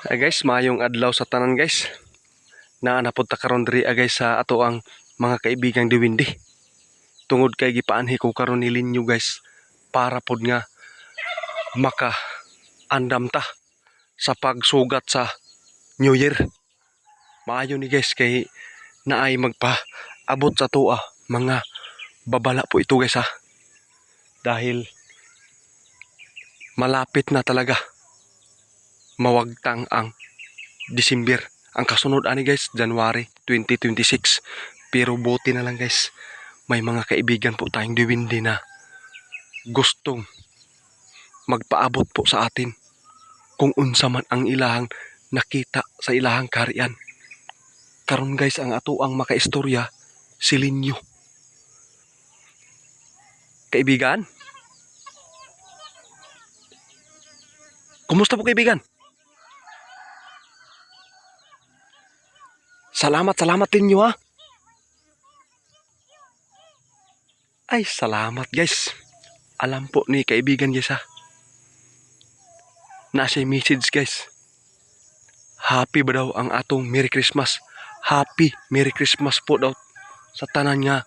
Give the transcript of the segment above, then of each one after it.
Guys, mayong adlaw sa tanan guys. Naanapod ta karon diri guys sa ato ang mga kaibigang diwindi. Tungod kay gipaanhi ko karon ni Linyo guys para pod nga maka andam ta sa pagsugat sa New Year. Maayo ni guys kay naay magpa-abot sa tuwa mga babala po ito guys ha. Dahil malapit na talaga mawagtang ang December. Ang kasunod ani guys, January 2026. Pero buti na lang guys, may mga kaibigan po tayong diwindi na gustong magpaabot po sa atin kung unsa man ang ilahang nakita sa ilahang kaharian. Karon guys, ang ato ang makaistorya si Linyo. Kaibigan? Kumusta po kaibigan? Salamat Linyo ha. Ay, salamat guys. Alam po ni kaibigan guys ha. Nasa message guys. Happy ba daw ang atong Merry Christmas? Happy Merry Christmas po daw sa tanan nga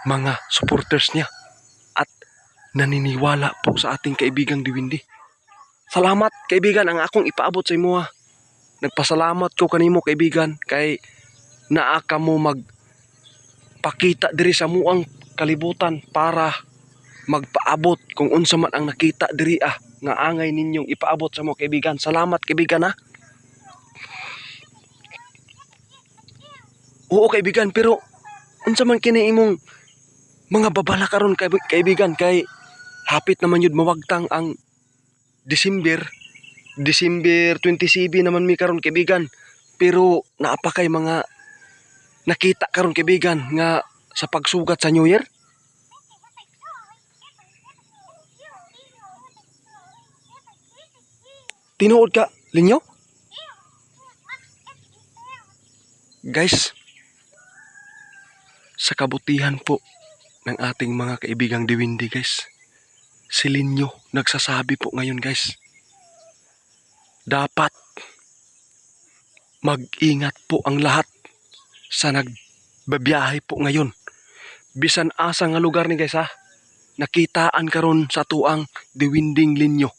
mga supporters niya at naniniwala po sa ating kaibigang diwindi. Salamat kaibigan ang akong ipaabot sa imo ha. Nagpasalamat ko kanimo kaibigan kay naa ka mo magpakita diri sa muang kalibutan para magpaabot kung unsa man ang nakita diri nga angay ninyong ipaabot sa mo kaibigan. Salamat kaibigan ha. Oo kaibigan, pero unsa man kini imong mga babala karon kaibigan kay hapit naman yun mawagtang ang December 27 naman mi karon kaibigan. Pero naapa kay mga nakita karon kaibigan nga sa pagsugat sa New Year. Tinuod ka, Linyo? Guys, sa kabutihan po ng ating mga kaibigang diwindi guys, si Linyo nagsasabi po ngayon guys, dapat mag-ingat po ang lahat sa nagbabiyahe po ngayon. Bisan asa nga lugar ni guys ha, nakitaan karon sa tuang diwinding Linyo.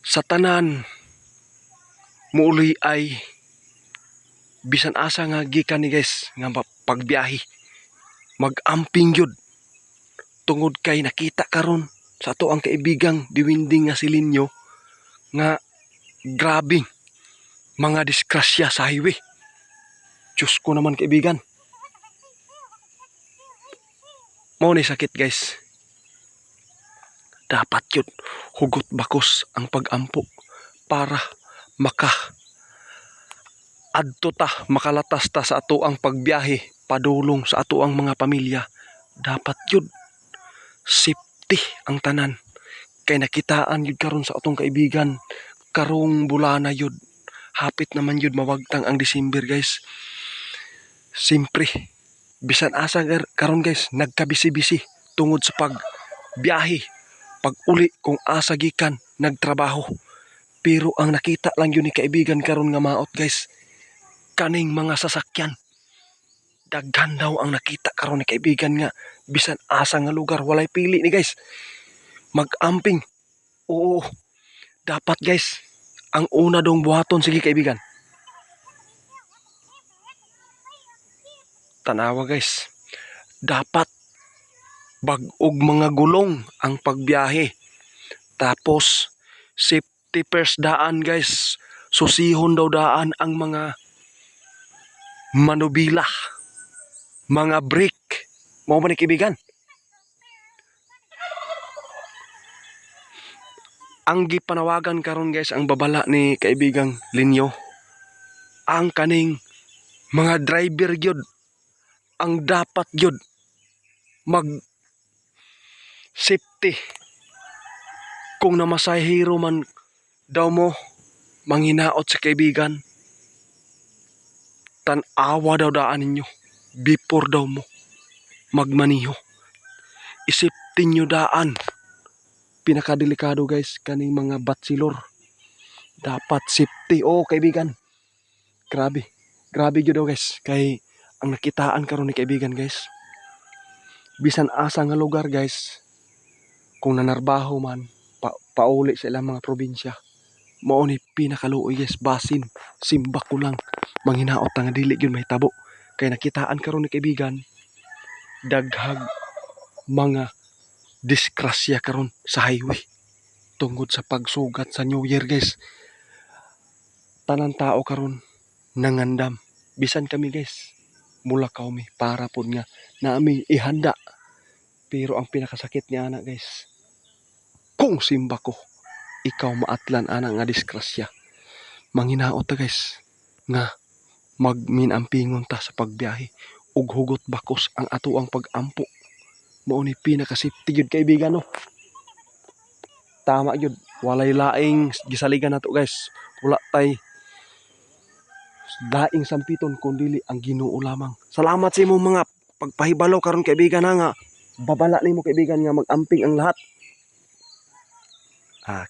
Sa tanan muuli ay bisan asa nga gikan ni guys nga pagbiyahe, mag-amping yun. Tungod kay nakita karon sa ato ang kaibigang diwinding nga si Linyo nga grabing mga disgrasya sa highway. Diyos ko naman kaibigan. Mao ni sakit guys. Dapat yun hugot bakos ang pag-ampo para makalatas ta sa ato ang pagbiyahe padulong sa ato ang mga pamilya. Dapat yun safety ang tanan. Kay nakitaan yun karon sa atong kaibigan karong bulana yun. Hapit naman yun mawagtang ang December guys. Simpre bisan asa karon guys nagkabisi-bisi tungod sa pagbiyahe, pag uli kung asa gikan nagtrabaho. Pero ang nakita lang yun ni kaibigan karon nga maot guys, kaning mga sasakyan daghan daw ang nakita karon ni kaibigan nga bisan asa nga lugar walay pili ni guys mag-amping. Oo, dapat guys ang una dong buhaton, sige kaibigan, tanawa guys, dapat bag-og mga gulong ang pagbiyahe. Tapos safety first daan guys, susihon daw daan ang mga manubila, mga brake. Mao ba ni kaibigan? Ang gipanawagan karon guys, ang babala ni kaibigang Linyo, ang kaning mga driver gyud ang dapat gyud mag safety. Kung namasahero man daw mo manginaot sa kaibigan, tan-awa daw daan ninyo before daw mo magmaniho. Isiptin nyo daan. Pinakadelikado guys kaning mga batsilor. Dapat safety. Oh, kaibigan. Grabe. Grabe gyud daw guys. Kay ang nakitaan karon ni kaibigan guys. Bisan asa nga lugar guys. Kung nanarbaho man, pauli sa ilang mga probinsya. Mao ni pinakaluoy guys, basin. Simba ko lang. Manghinaot nga dili gyud mahitabo. Kay nakitaan karon ni kaibigan. Daghag mga disgrasya karon sa highway. Tungod sa pagsugat sa New Year guys. Tanan tao karon nangandam. Bisan kami guys. Mula kami para pod nga naami ihanda. Pero ang pinakasakit niya anak guys. Kung simba ko, ikaw maatlan ana nga disgrasya. Manghinaot ta guys nga magminampingon ta sa pagbiyahe ug hugot bakos ang atoang pag-ampo. Mao ni pinaka-safety gyud kaibigan no. Tama gyud, walay laing gisaligan nato guys. Wala tay daing sampiton kundi ang Ginoo lamang. Salamat sa imong mga pagpahibalo karon kaibigan nga babala nimo kaibigan nga mag-amping ang lahat.